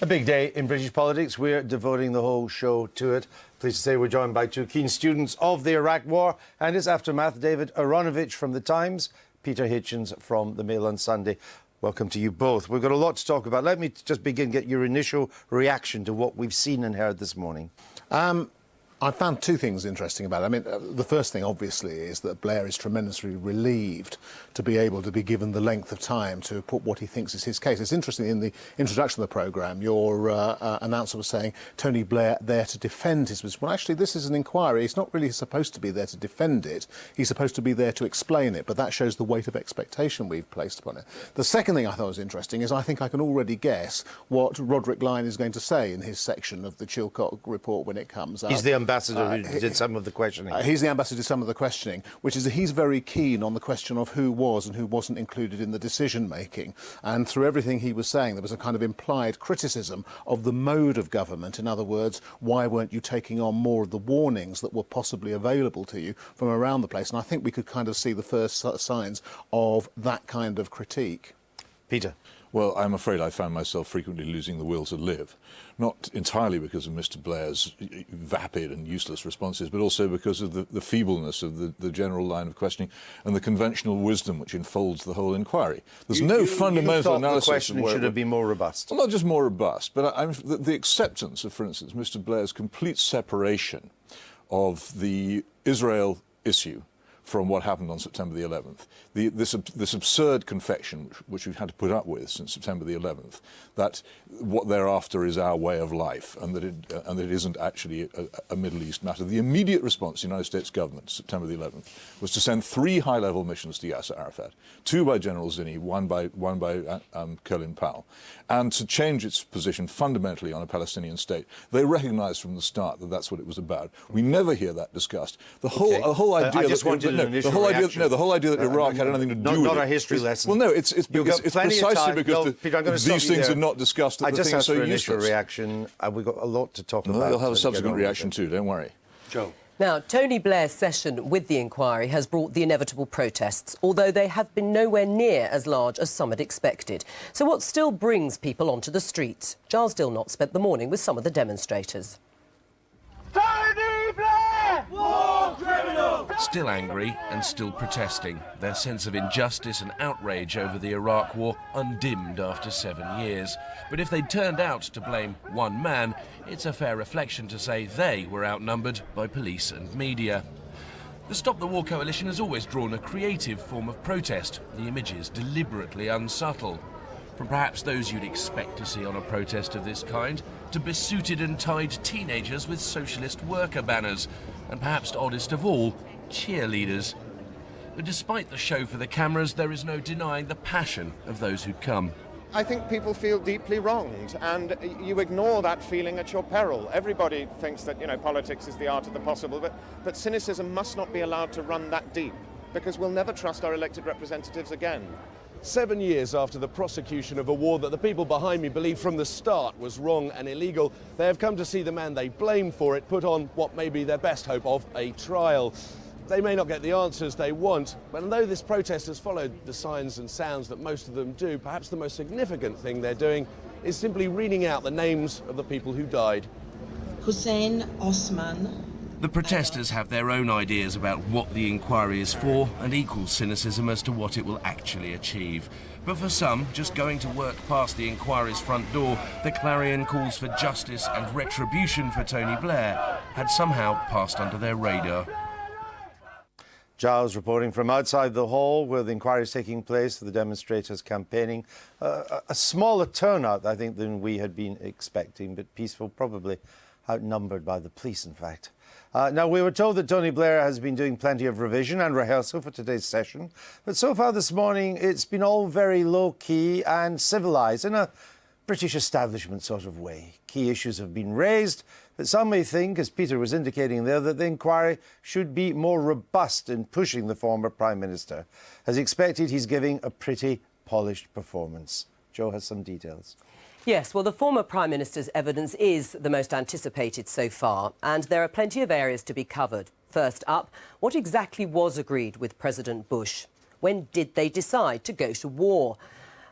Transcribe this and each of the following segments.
A big day in British politics. We're devoting the whole show to it. Pleased to say we're joined by two keen students of the Iraq War and its aftermath, David Aaronovitch from The Times, Peter Hitchens from The Mail on Sunday. Welcome to you both. We've got a lot to talk about. Let me just begin, get your initial reaction to what we've seen and heard this morning. I found two things interesting about it. I mean, the first thing, obviously, is that Blair is tremendously relieved to be able to be given the length of time to put what he thinks is his case. It's interesting, in the introduction of the programme, your announcer was saying Tony Blair there to defend his position. Well, actually, this is an inquiry. He's not really supposed to be there to defend it. He's supposed to be there to explain it, but that shows the weight of expectation we've placed upon it. The second thing I thought was interesting is I think I can already guess what Roderick Lyne is going to say in his section of the Chilcot report when it comes out. He's the ambassador who did some of the questioning. He's the ambassador who did some of the questioning, which is that he's very keen on the question of who was and who wasn't included in the decision-making. And through everything he was saying, there was a kind of implied criticism of the mode of government. In other words, why weren't you taking on more of the warnings that were possibly available to you from around the place? And I think we could kind of see the first signs of that kind of critique. Peter. Well, I'm afraid I found myself frequently losing the will to live, not entirely because of Mr. Blair's vapid and useless responses, but also because of the feebleness of the general line of questioning and the conventional wisdom which enfolds the whole inquiry. There's no fundamental analysis. The questioning should have been more robust. Well, not just more robust, but the acceptance of, for instance, Mr. Blair's complete separation of the Israel issue from what happened on September the 11th. This absurd confection, which we've had to put up with since September the 11th, that what they're after is our way of life, and that it isn't actually a Middle East matter. The immediate response to the United States government, September the 11th, was to send 3 high-level missions to Yasser Arafat, 2 by General Zinni, one by Colin Powell, and to change its position fundamentally on a Palestinian state. They recognised from the start that that's what it was about. We never hear that discussed. The whole idea the whole idea that Iraq had anything to do with not it. a history lesson. Well, no, it's precisely because these things are not discussed that the thing is so useless. Initial reaction, and we've got a lot to talk about. You'll have a subsequent reaction too, don't worry. Joe. Now, Tony Blair's session with the inquiry has brought the inevitable protests, although they have been nowhere near as large as some had expected. So what still brings people onto the streets? Giles Dilnott spent the morning with some of the demonstrators. Tony Blair! War criminal! Still angry and still protesting, their sense of injustice and outrage over the Iraq War undimmed after 7 years. But if they'd turned out to blame one man, it's a fair reflection to say they were outnumbered by police and media. The Stop the War coalition has always drawn a creative form of protest, the images deliberately unsubtle. From perhaps those you'd expect to see on a protest of this kind, to besuited and tied teenagers with socialist worker banners, and perhaps oddest of all, cheerleaders. But despite the show for the cameras, there is no denying the passion of those who'd come. I think people feel deeply wronged, and you ignore that feeling at your peril. Everybody thinks that, politics is the art of the possible, but cynicism must not be allowed to run that deep, because we'll never trust our elected representatives again. 7 years after the prosecution of a war that the people behind me believed from the start was wrong and illegal, they have come to see the man they blamed for it put on what may be their best hope of a trial. They may not get the answers they want, but although this protest has followed the signs and sounds that most of them do, perhaps the most significant thing they're doing is simply reading out the names of the people who died. Hussein Osman. The protesters have their own ideas about what the inquiry is for and equal cynicism as to what it will actually achieve. But for some, just going to work past the inquiry's front door, the clarion calls for justice and retribution for Tony Blair had somehow passed under their radar. Giles reporting from outside the hall where the inquiry is taking place, the demonstrators campaigning. A smaller turnout, I think, than we had been expecting, but peaceful, probably outnumbered by the police, in fact. Now, we were told that Tony Blair has been doing plenty of revision and rehearsal for today's session, but so far this morning it's been all very low-key and civilised in a British establishment sort of way. Key issues have been raised, but some may think, as Peter was indicating there, that the inquiry should be more robust in pushing the former Prime Minister. As expected, he's giving a pretty polished performance. Joe has some details. Yes, well, the former Prime Minister's evidence is the most anticipated so far, and there are plenty of areas to be covered. First up, what exactly was agreed with President Bush? When did they decide to go to war?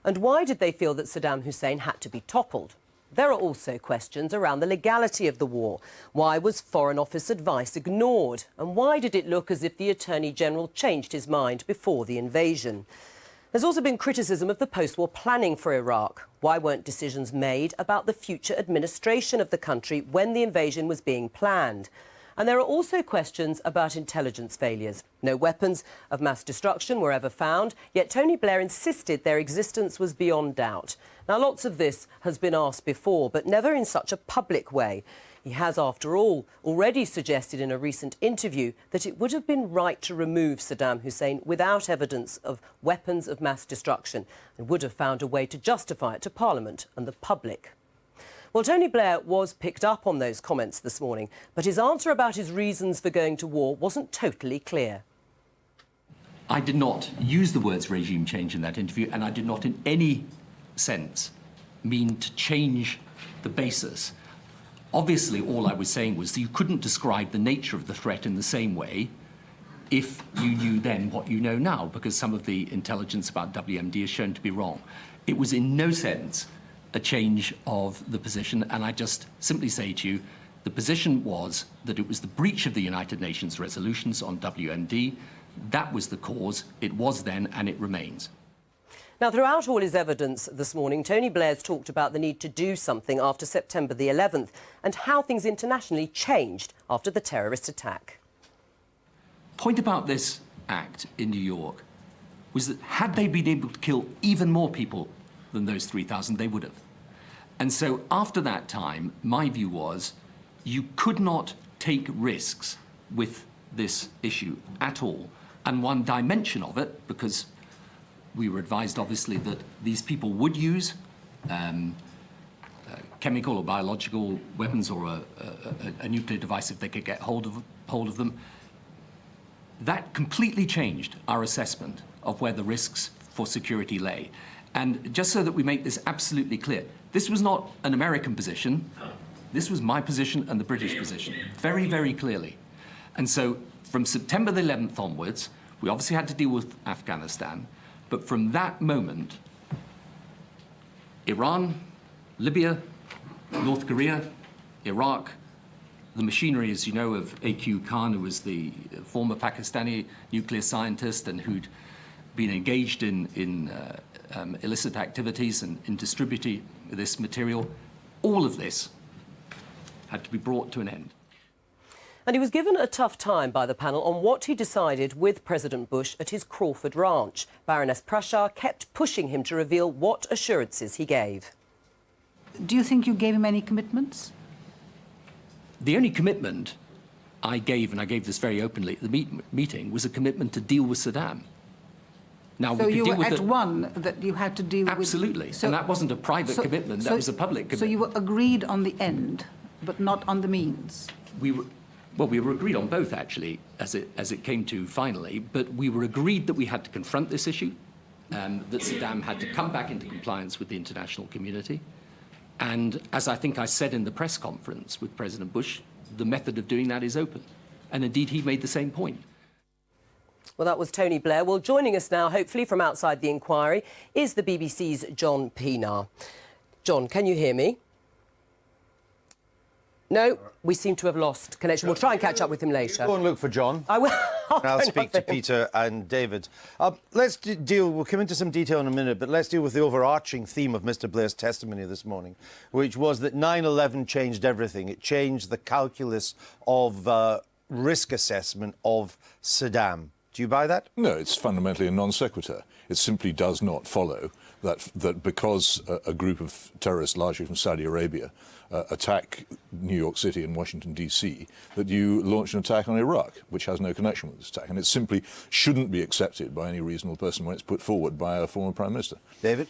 And why did they feel that Saddam Hussein had to be toppled? There are also questions around the legality of the war. Why was Foreign Office advice ignored? And why did it look as if the Attorney General changed his mind before the invasion? There's also been criticism of the post-war planning for Iraq. Why weren't decisions made about the future administration of the country when the invasion was being planned? And there are also questions about intelligence failures. No weapons of mass destruction were ever found, yet Tony Blair insisted their existence was beyond doubt. Now, lots of this has been asked before, but never in such a public way. He has, after all, already suggested in a recent interview that it would have been right to remove Saddam Hussein without evidence of weapons of mass destruction, and would have found a way to justify it to Parliament and the public. Well, Tony Blair was picked up on those comments this morning, but his answer about his reasons for going to war wasn't totally clear. I did not use the words regime change in that interview, and I did not in any sense mean to change the basis. Obviously, all I was saying was that you couldn't describe the nature of the threat in the same way if you knew then what you know now, because some of the intelligence about WMD is shown to be wrong. It was in no sense a change of the position, and I just simply say to you, the position was that it was the breach of the United Nations resolutions on WMD. That was the cause. It was then, and it remains. Now, throughout all his evidence this morning, Tony Blair's talked about the need to do something after September the 11th and how things internationally changed after the terrorist attack. Point about this act in New York was that had they been able to kill even more people than those 3,000, they would have. And so after that time, my view was you could not take risks with this issue at all. And one dimension of it, because we were advised, obviously, that these people would use chemical or biological weapons or a nuclear device if they could get hold of them. That completely changed our assessment of where the risks for security lay. And just so that we make this absolutely clear, this was not an American position. This was my position and the British position, very, very clearly. And so from September the 11th onwards, we obviously had to deal with Afghanistan. But from that moment, Iran, Libya, North Korea, Iraq, the machinery, as you know, of A.Q. Khan, who was the former Pakistani nuclear scientist and who'd been engaged in illicit activities and in distributing this material, all of this had to be brought to an end. And he was given a tough time by the panel on what he decided with President Bush at his Crawford ranch. Baroness Prashar kept pushing him to reveal what assurances he gave. Do you think you gave him any commitments? The only commitment I gave, and I gave this very openly at the meeting, was a commitment to deal with Saddam. Now, so we could you deal were with at one that you had to deal with... Absolutely. So, and that wasn't a private commitment, that was a public commitment. So you were agreed on the end, but not on the means? We were agreed on both, actually, as it came to finally, but we were agreed that we had to confront this issue, that Saddam had to come back into compliance with the international community. And as I think I said in the press conference with President Bush, the method of doing that is open. And indeed, he made the same point. Well, that was Tony Blair. Well, joining us now, hopefully from outside the inquiry, is the BBC's John Pienaar. John, can you hear me? No, we seem to have lost connection. We'll try and catch up with him later. Go and look for John. I will. I'll speak to Peter and David. Let's deal, we'll come into some detail in a minute, but let's deal with the overarching theme of Mr Blair's testimony this morning, which was that 9/11 changed everything. It changed the calculus of risk assessment of Saddam. Do you buy that? No, it's fundamentally a non sequitur. It simply does not follow that because a group of terrorists, largely from Saudi Arabia, attack New York City and Washington, D.C., that you launch an attack on Iraq, which has no connection with this attack. And it simply shouldn't be accepted by any reasonable person when it's put forward by a former Prime Minister. David?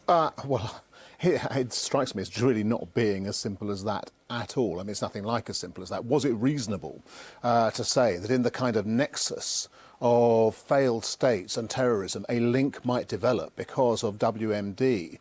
Well, it strikes me as really not being as simple as that at all. I mean, it's nothing like as simple as that. Was it reasonable to say that in the kind of nexus of failed states and terrorism, a link might develop because of WMD?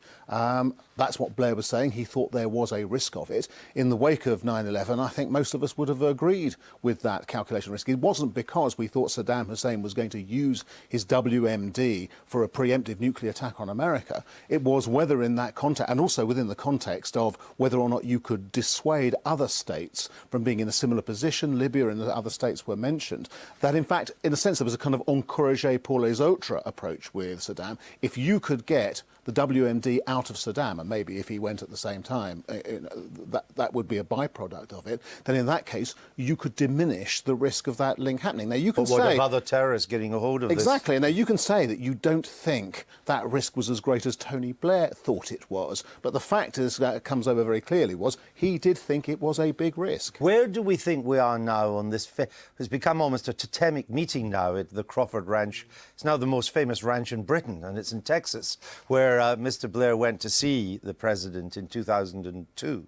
That's what Blair was saying. He thought there was a risk of it. In the wake of 9/11, I think most of us would have agreed with that calculation risk. It wasn't because we thought Saddam Hussein was going to use his WMD for a preemptive nuclear attack on America. It was whether in that context, and also within the context of whether or not you could dissuade other states from being in a similar position, Libya and the other states were mentioned, that in fact, in a sense, there was a kind of encourager pour les autres approach with Saddam. If you could get the WMD out of Saddam, and maybe if he went at the same time, that would be a byproduct of it, then in that case, you could diminish the risk of that link happening. Now, you can but what say... of other terrorists getting a hold of this? Exactly. Now, you can say that you don't think that risk was as great as Tony Blair thought it was, but the fact is, that comes over very clearly, was he did think it was a big risk. Where do we think we are now on this? It's become almost a totemic meeting now at the Crawford Ranch. It's now the most famous ranch in Britain, and it's in Texas, where Mr. Blair went to see the president in 2002.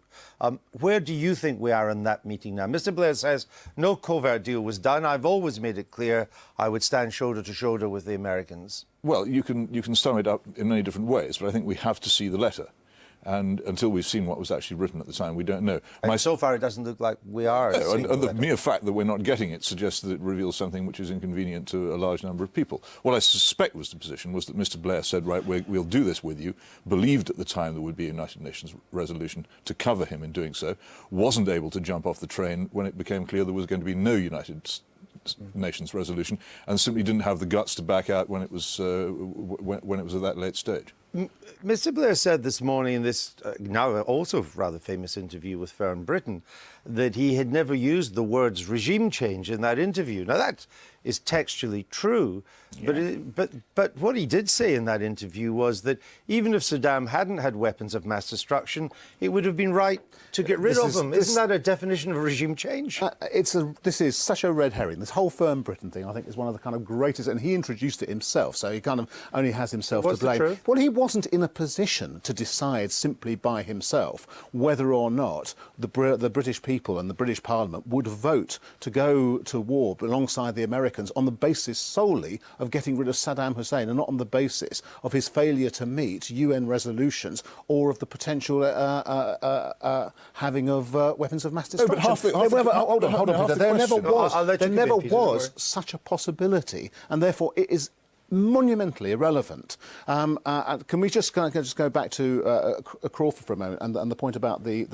Where do you think we are in that meeting now? Mr. Blair says no covert deal was done. I've always made it clear I would stand shoulder to shoulder with the Americans. Well, you can sum it up in many different ways, but I think we have to see the letter. And until we've seen what was actually written at the time, we don't know. So far, it doesn't look like we are. No, and the mere fact that we're not getting it suggests that it reveals something which is inconvenient to a large number of people. What I suspect was the position was that Mr. Blair said, right, we'll do this with you, believed at the time there would be a United Nations resolution to cover him in doing so, wasn't able to jump off the train when it became clear there was going to be no United Nations resolution, and simply didn't have the guts to back out when it was when it was at that late stage. Mr. Blair said this morning in this now also rather famous interview with Fern Britton that he had never used the words regime change in that interview. Now that is textually true, yeah. but what he did say in that interview was that even if Saddam hadn't had weapons of mass destruction, it would have been right to get rid of them. Isn't that a definition of regime change? This is such a red herring. This whole Fern Britton thing, I think, is one of the kind of greatest, and he introduced it himself, so he kind of only has himself to blame. The truth? Well, he wasn't in a position to decide simply by himself whether or not the British people and the British Parliament would vote to go to war alongside the Americans on the basis solely of getting rid of Saddam Hussein and not on the basis of his failure to meet UN resolutions or of the potential having of weapons of mass destruction. There never was such a possibility, and therefore it is monumentally irrelevant. Can we just go back to Crawford for a moment and the point about the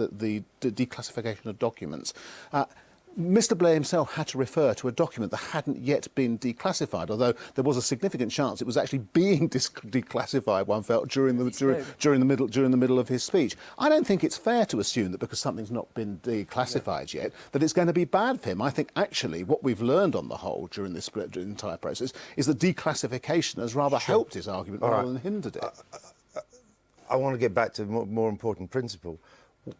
declassification of documents? Mr. Blair himself had to refer to a document that hadn't yet been declassified, although there was a significant chance it was actually being declassified, one felt, during the middle of his speech. I don't think it's fair to assume that because something's not been declassified yet, that it's going to be bad for him. I think actually what we've learned on the whole during this entire process is that declassification has rather helped his argument rather than hindered it. I want to get back to the more important principle.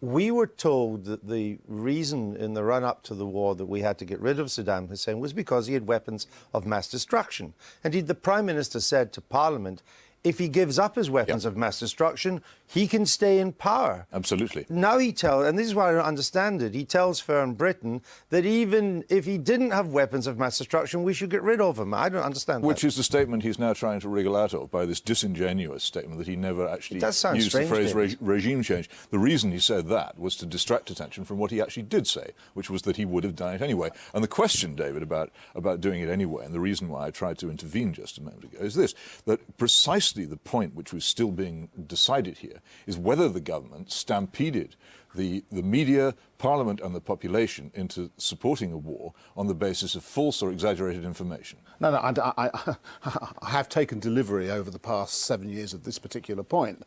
We were told that the reason in the run-up to the war that we had to get rid of Saddam Hussein was because he had weapons of mass destruction. Indeed, the Prime Minister said to Parliament, if he gives up his weapons of mass destruction, he can stay in power. Absolutely. Now he tells, and this is why I don't understand it, he tells Fern Britton that even if he didn't have weapons of mass destruction, we should get rid of him. I don't understand Which is the statement he's now trying to wriggle out of by this disingenuous statement that he never actually used the phrase regime change. The reason he said that was to distract attention from what he actually did say, which was that he would have done it anyway. And the question, David, about doing it anyway, and the reason why I tried to intervene just a moment ago, is this, that precisely the point which was still being decided here is whether the government stampeded the media, Parliament and the population into supporting a war on the basis of false or exaggerated information. No, I have taken delivery over the past 7 years of this particular point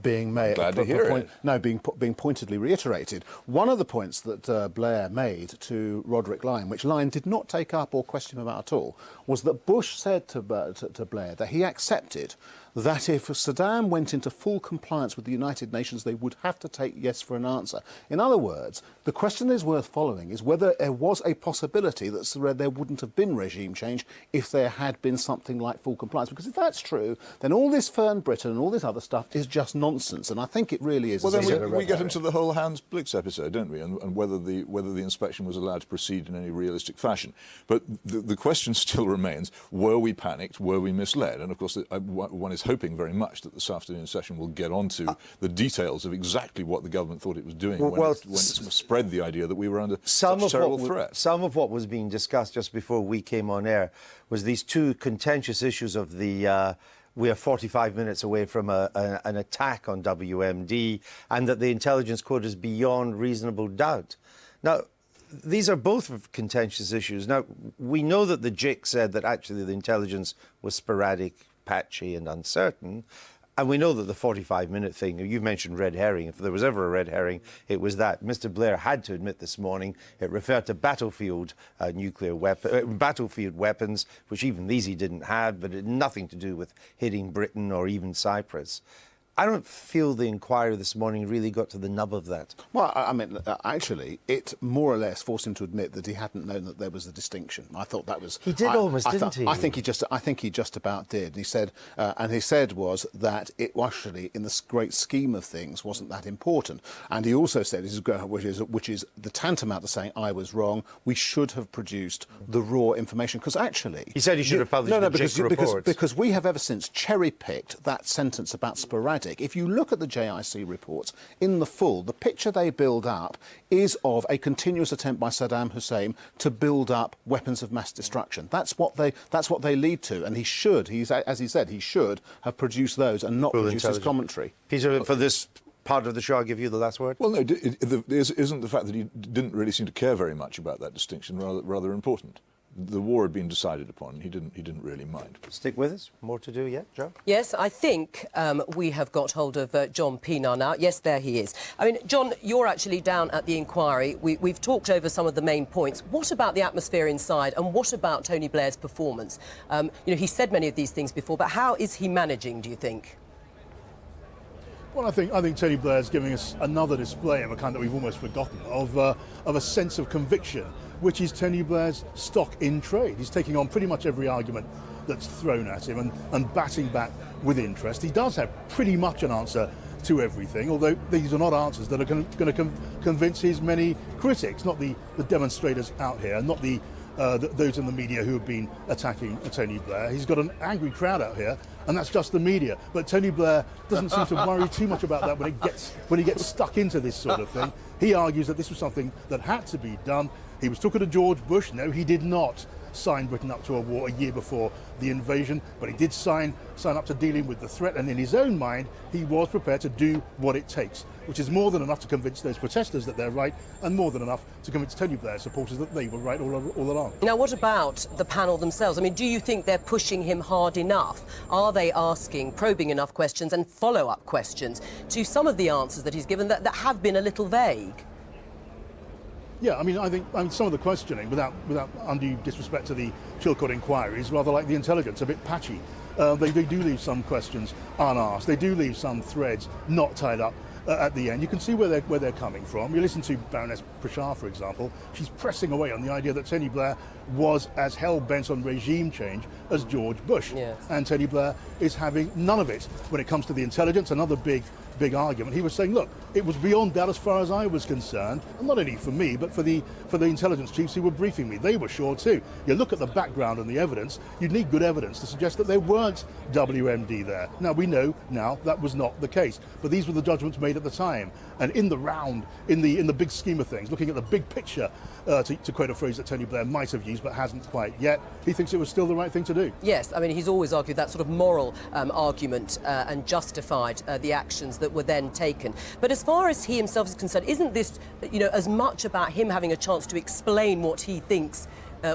being made. Glad to hear it. No, being pointedly reiterated. One of the points that Blair made to Roderick Lyne, which Lyne did not take up or question about at all, was that Bush said to Blair that he accepted that if Saddam went into full compliance with the United Nations, they would have to take yes for an answer. In other words, the question is worth following is whether there was a possibility that there wouldn't have been regime change if there had been something like full compliance. Because if that's true, then all this Fern Britain and all this other stuff is just nonsense. And I think it really is. Well, then we get into the whole Hans Blix episode, don't we? And whether the inspection was allowed to proceed in any realistic fashion. But the question still remains, were we panicked? Were we misled? And of course, one is hoping very much that this afternoon's session will get onto the details of exactly what the government thought it was doing when it spread the idea that we were under such terrible threat. Some of what was being discussed just before we came on air was these two contentious issues of the we are 45 minutes away from an attack on WMD, and that the intelligence code is beyond reasonable doubt. Now, these are both contentious issues. Now, we know that the JIC said that actually the intelligence was sporadic, patchy and uncertain. And we know that the 45-minute thing, you've mentioned red herring. If there was ever a red herring, it was that. Mr. Blair had to admit this morning it referred to battlefield battlefield weapons, which even these he didn't have, but it had nothing to do with hitting Britain or even Cyprus. I don't feel the inquiry this morning really got to the nub of that. Well, I mean, actually, it more or less forced him to admit that he hadn't known that there was a distinction. I thought that was... He did almost, didn't he? I think he just about did. He said, and he said was that it actually, in the great scheme of things, wasn't that important. And he also said, which is the tantamount to saying, I was wrong, we should have produced the raw information. Because actually... He said he should have published the JIC reports. Because we have ever since cherry-picked that sentence about sporadic. If you look at the JIC reports in the full, the picture they build up is of a continuous attempt by Saddam Hussein to build up weapons of mass destruction. That's what they lead to, and he should, as he said, he should have produced those and not produced his commentary. Peter, for this part of the show, I'll give you the last word. Well, no, isn't the fact that he didn't really seem to care very much about that distinction rather important? The war had been decided upon. He didn't really mind. Stick with us. More to do yet, Jo? Yes, I think we have got hold of John Pienaar now. Yes, there he is. I mean, John, you're actually down at the inquiry. We've talked over some of the main points. What about the atmosphere inside, and what about Tony Blair's performance? He said many of these things before, but how is he managing, do you think? Well, I think Tony Blair's giving us another display of a kind that we've almost forgotten, of a sense of conviction, which is Tony Blair's stock in trade. He's taking on pretty much every argument that's thrown at him and batting back with interest. He does have pretty much an answer to everything, although these are not answers that are going to convince his many critics, not the demonstrators out here, not those in the media who have been attacking Tony Blair. He's got an angry crowd out here, and that's just the media. But Tony Blair doesn't seem to worry too much about that when he gets stuck into this sort of thing. He argues that this was something that had to be done. He was talking to George Bush. No, he did not sign Britain up to a war a year before the invasion, but he did sign up to dealing with the threat, and in his own mind, he was prepared to do what it takes, which is more than enough to convince those protesters that they're right, and more than enough to convince Tony Blair's supporters that they were right all along. Now, what about the panel themselves? I mean, do you think they're pushing him hard enough? Are they asking probing enough questions and follow-up questions to some of the answers that he's given that have been a little vague? Yeah, I mean, I think some of the questioning, without undue disrespect to the Chilcot inquiry, is rather like the intelligence, a bit patchy. They do leave some questions unasked. They do leave some threads not tied up at the end. You can see where they're coming from. You listen to Baroness Prashar, for example. She's pressing away on the idea that Tony Blair was as hell-bent on regime change as George Bush. Yes. And Tony Blair is having none of it when it comes to the intelligence. Another big argument. He was saying, look, it was beyond doubt as far as I was concerned, and not only for me, but for the intelligence chiefs who were briefing me. They were sure too. You look at the background and the evidence, you'd need good evidence to suggest that there weren't WMD there. Now, we know now that was not the case, but these were the judgments made at the time. And in the round, in the big scheme of things, looking at the big picture, to quote a phrase that Tony Blair might have used but hasn't quite yet, he thinks it was still the right thing to do. Yes, I mean, he's always argued that sort of moral argument and justified the actions that were then taken. But as far as he himself is concerned, isn't this, as much about him having a chance to explain what he thinks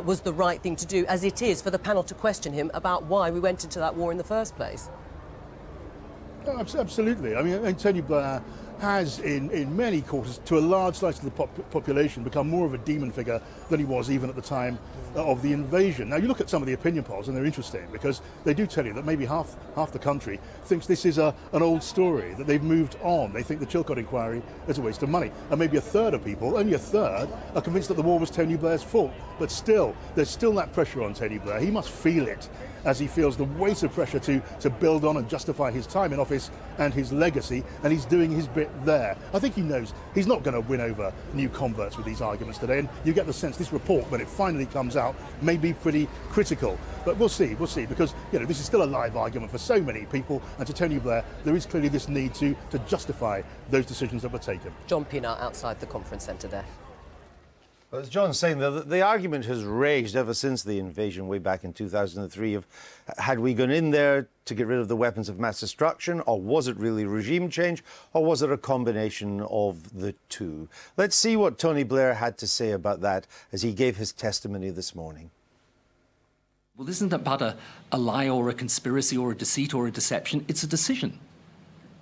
was the right thing to do as it is for the panel to question him about why we went into that war in the first place? Oh, absolutely. I mean, Tony Blair has, in many quarters, to a large slice of the population, become more of a demon figure than he was even at the time of the invasion. Now, you look at some of the opinion polls, and they're interesting because they do tell you that maybe half the country thinks this is an old story, that they've moved on. They think the Chilcot inquiry is a waste of money. And maybe a third of people, only a third, are convinced that the war was Tony Blair's fault. But still, there's still that pressure on Tony Blair. He must feel it as he feels the weight of pressure to build on and justify his time in office and his legacy, and he's doing his bit there. I think he knows he's not going to win over new converts with these arguments today, and you get the sense this report, when it finally comes out, may be pretty critical. But we'll see, because this is still a live argument for so many people, and to Tony Blair, there is clearly this need to justify those decisions that were taken. John Pienaar outside the conference centre there. Well, as John's saying, the argument has raged ever since the invasion way back in 2003 of had we gone in there to get rid of the weapons of mass destruction, or was it really regime change, or was it a combination of the two? Let's see what Tony Blair had to say about that as he gave his testimony this morning. Well, this isn't about a lie or a conspiracy or a deceit or a deception. It's a decision.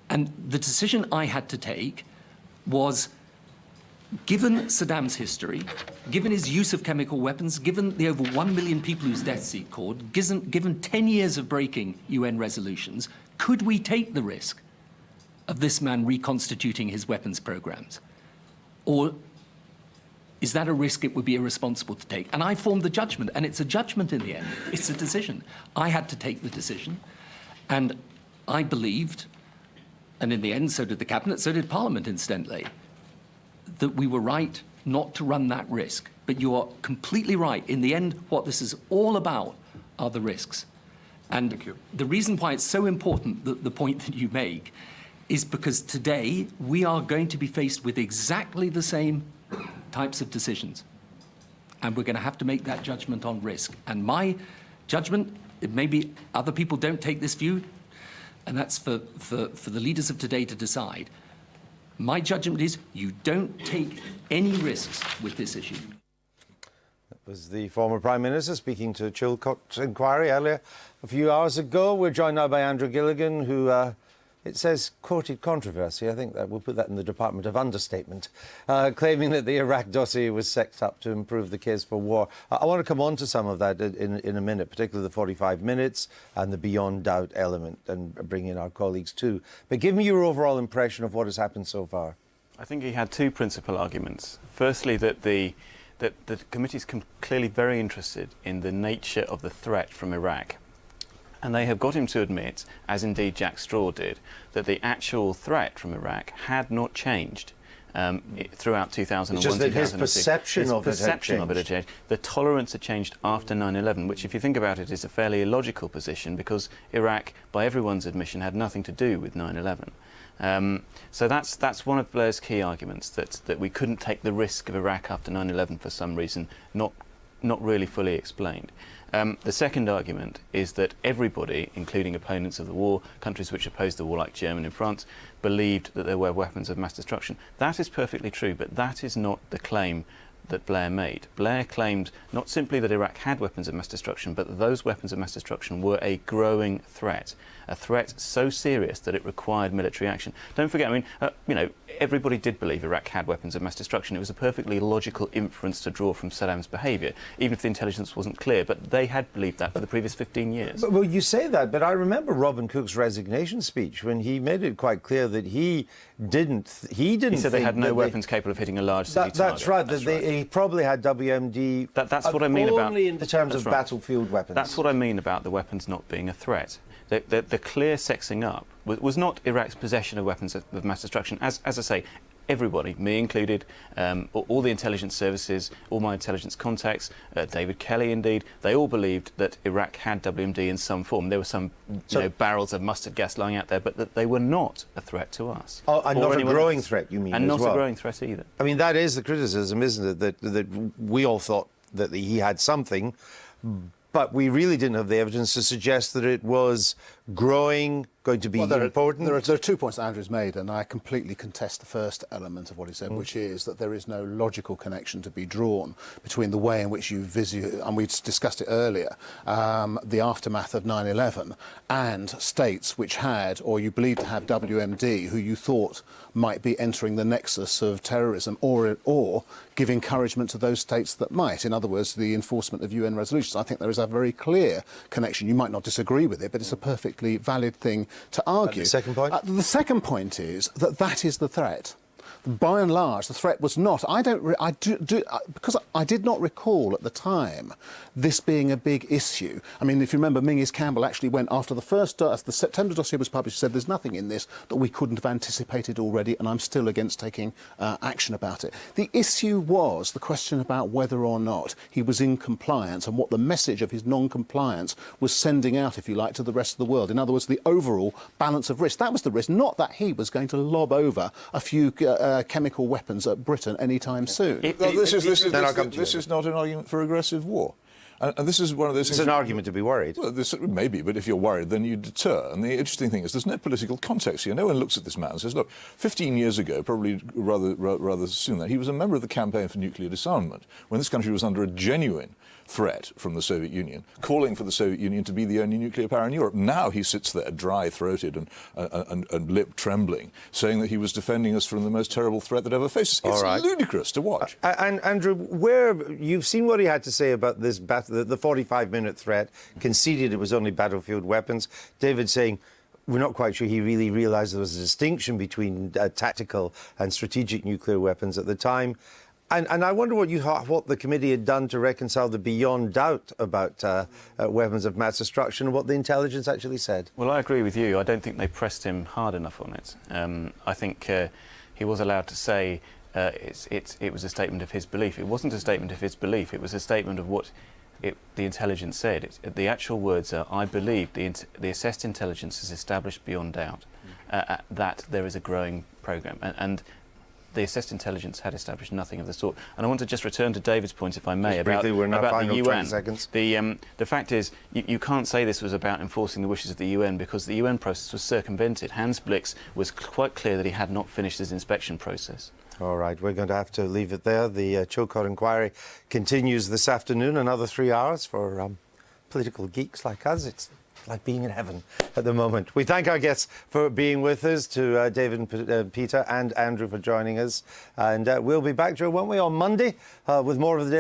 And the decision I had to take was, given Saddam's history, given his use of chemical weapons, given the over 1 million people whose deaths he caused, given 10 years of breaking UN resolutions, could we take the risk of this man reconstituting his weapons programs? Or is that a risk it would be irresponsible to take? And I formed the judgment, and it's a judgment in the end. It's a decision. I had to take the decision, and I believed, and in the end, so did the Cabinet, so did Parliament, incidentally, that we were right not to run that risk. But you are completely right. In the end, what this is all about are the risks. And the reason why it's so important, the point that you make, is because today we are going to be faced with exactly the same types of decisions. And we're going to have to make that judgment on risk. And my judgment, maybe other people don't take this view, and that's for the leaders of today to decide. My judgment is you don't take any risks with this issue. That was the former Prime Minister speaking to Chilcot inquiry earlier a few hours ago. We're joined now by Andrew Gilligan, who, it says, courted controversy. I think that we'll put that in the Department of Understatement, claiming that the Iraq dossier was set up to improve the case for war. I want to come on to some of that in a minute, particularly the 45 minutes and the beyond doubt element, and bring in our colleagues too. But give me your overall impression of what has happened so far. I think he had two principal arguments. Firstly, that the committee's clearly very interested in the nature of the threat from Iraq. And they have got him to admit, as indeed Jack Straw did, that the actual threat from Iraq had not changed throughout 2001, it's just that his perception of it had changed. The tolerance had changed after 9/11, which, if you think about it, is a fairly illogical position because Iraq, by everyone's admission, had nothing to do with 9/11. So that's one of Blair's key arguments, that we couldn't take the risk of Iraq after 9/11 for some reason, not really fully explained. The second argument is that everybody, including opponents of the war, countries which opposed the war like Germany and France, believed that there were weapons of mass destruction. That is perfectly true, but that is not the claim that Blair made. Blair claimed not simply that Iraq had weapons of mass destruction, but that those weapons of mass destruction were a growing threat, a threat so serious that it required military action. Don't forget, I mean, everybody did believe Iraq had weapons of mass destruction. It was a perfectly logical inference to draw from Saddam's behaviour, even if the intelligence wasn't clear, but they had believed that for the previous 15 years. Well, you say that, but I remember Robin Cook's resignation speech when he made it quite clear that he didn't He said they had no weapons capable of hitting a large city target. That's right. He probably had WMD. That's what I mean about only in the terms of battlefield weapons. That's what I mean about the weapons not being a threat. The clear sexing up was not Iraq's possession of weapons of mass destruction. As I say, everybody, me included, all the intelligence services, all my intelligence contacts, David Kelly indeed, they all believed that Iraq had WMD in some form. There were some barrels of mustard gas lying out there, but that they were not a threat to us. Oh, and not a growing threat, you mean, and as not a growing threat either. I mean, that is the criticism, isn't it, that we all thought that he had something, but we really didn't have the evidence to suggest that it was growing going to be Well, important? There are 2 points that Andrew's made, and I completely contest the first element of what he said, which is that there is no logical connection to be drawn between the way in which you visit, and we discussed it earlier, the aftermath of 9/11, and states which had, or you believe to have, WMD, who you thought might be entering the nexus of terrorism, or give encouragement to those states that might. In other words, the enforcement of UN resolutions. I think there is a very clear connection. You might not disagree with it, but it's a perfectly valid thing to argue. The second point? The second point is that is the threat. By and large, the threat was not. Because I did not recall at the time this being a big issue. I mean, if you remember, Mingus Campbell actually went after the first, as the September dossier was published, said there's nothing in this that we couldn't have anticipated already, and I'm still against taking action about it. The issue was the question about whether or not he was in compliance and what the message of his non-compliance was sending out, if you like, to the rest of the world. In other words, the overall balance of risk. That was the risk, not that he was going to lob over a few chemical weapons at Britain anytime soon. This is not an argument for aggressive war. And this is one of those things... It's an argument to be worried. Well, this may be, but if you're worried, then you deter. And the interesting thing is there's no political context here. No one looks at this man and says, look, 15 years ago, probably rather soon then, he was a member of the Campaign for Nuclear Disarmament, when this country was under a genuine threat from the Soviet Union, calling for the Soviet Union to be the only nuclear power in Europe. Now he sits there dry-throated and lip-trembling, saying that he was defending us from the most terrible threat that ever faced us. It's ludicrous to watch. And Andrew, you've seen what he had to say about this the 45-minute threat, conceded it was only battlefield weapons. David saying we're not quite sure he really realised there was a distinction between tactical and strategic nuclear weapons at the time. And I wonder what the committee had done to reconcile the beyond doubt about weapons of mass destruction and what the intelligence actually said. Well, I agree with you. I don't think they pressed him hard enough on it. I think he was allowed to say it was a statement of his belief. It wasn't a statement of his belief. It was a statement of what the intelligence said. The actual words are, I believe the assessed intelligence has established beyond doubt that there is a growing programme. And the assessed intelligence had established nothing of the sort. And I want to just return to David's point, if I may, about the UN. The fact is, you can't say this was about enforcing the wishes of the UN because the UN process was circumvented. Hans Blix was quite clear that he had not finished his inspection process. All right, we're going to have to leave it there. The Chilcot inquiry continues this afternoon, another 3 hours for political geeks like us. It's like being in heaven at the moment. We thank our guests for being with us, to David and Peter and Andrew for joining us. And we'll be back, Joe, won't we, on Monday with more of the